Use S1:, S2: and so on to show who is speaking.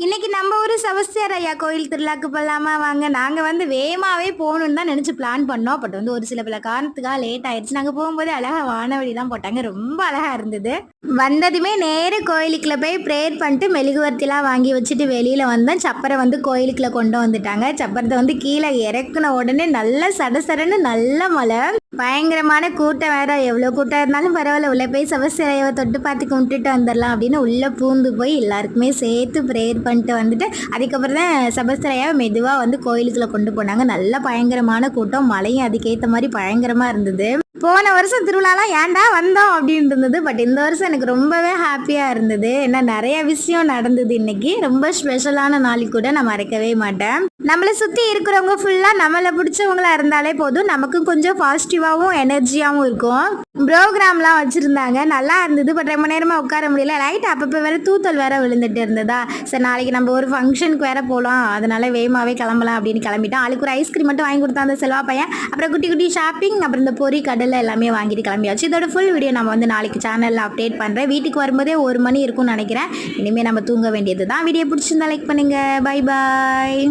S1: இன்னைக்கு நம்ம ஊர் சவஸ்தியார் ஐயா கோயில் திருவிழாக்கு போகலாமா வாங்க. நாங்கள் வந்து வேகமாகவே போகணுன்னு தான் நினச்சி பிளான் பண்ணோம். பட் வந்து ஒரு சில பல காரணத்துக்காக லேட் ஆயிடுச்சு. நாங்கள் போகும்போது அழகாக வானவழிலாம் போட்டாங்க, ரொம்ப அழகாக இருந்தது. வந்ததுமே நேர கோயிலுக்குள்ள போய் ப்ரேயர் பண்ணிட்டு மெழுகுவர்த்திலாம் வாங்கி வச்சுட்டு வெளியில் வந்தோம். சப்பரை வந்து கோயிலுக்குள்ளே கொண்டு வந்துட்டாங்க. சப்பரத்தை வந்து கீழே இறக்குன உடனே நல்லா சடசடன்னு நல்ல மழை, பயங்கரமான கூட்டம் வேற. எவ்வளோ கூட்டம் இருந்தாலும் பரவாயில்ல, உள்ளே போய் சவஸ்திரையை தொட்டு பார்த்து கும்பிட்டுட்டு வந்துடலாம் அப்படின்னு உள்ளே பூந்து போய் எல்லாருக்குமே சேர்த்து ப்ரேயர் பண்ணிட்டு வந்துட்டு அதுக்கப்புறம் தான் சபஸ்திரையாவை மெதுவாக வந்து கோயிலுக்குள்ளே கொண்டு போனாங்க. நல்ல பயங்கரமான கூட்டம், மழையும் அதுக்கேற்ற மாதிரி பயங்கரமாக இருந்தது. போன வருஷம் திருவிழாலாம் ஏன்டா வந்தோம் அப்படின்னு இருந்தது. பட் இந்த வருஷம் எனக்கு ரொம்பவே ஹாப்பியாக இருந்தது. ஏன்னா நிறைய விஷயம் நடந்தது. இன்னைக்கு ரொம்ப ஸ்பெஷலான நாளைக்கு கூட நான் மறக்கவே மாட்டேன். நம்மளை சுற்றி இருக்கிறவங்க ஃபுல்லாக நம்மளை பிடிச்சவங்களா இருந்தாலே போதும், நமக்கும் கொஞ்சம் பாசிட்டிவாகவும் எனர்ஜியாகவும் இருக்கும். ப்ரோக்ராம்லாம் வச்சுருந்தாங்க, நல்லா இருந்தது. பட் ரொம்ப நேரமாக உட்கார முடியல, லைட் அப்பப்போ வேறு தூத்தல் வேறு விழுந்துட்டு இருந்ததா. சரி நாளைக்கு நம்ம ஒரு ஃபங்க்ஷனுக்கு வேறு போகலாம், அதனால வேகமாகவே கிளம்பலாம் அப்படின்னு கிளம்பிட்டோம். ஆளுக்கு ஒரு ஐஸ்கிரீம் மட்டும் வாங்கி கொடுத்தா அந்த செல்வா பையன். அப்புறம் குட்டி குட்டி ஷாப்பிங், அப்புறம் இந்த பொரி கடலை எல்லாமே வாங்கிட்டு கிளம்பியாச்சு. இதோட ஃபுல் வீடியோ நம்ம வந்து நாளைக்கு சேனலில் அப்டேட் பண்ணுறேன். வீட்டுக்கு வரும்போதே 1 மணி இருக்கும்னு நினைக்கிறேன். இனிமேல் நம்ம தூங்க வேண்டியது தான். வீடியோ பிடிச்சிருந்தா லைக் பண்ணுங்கள். Bye bye.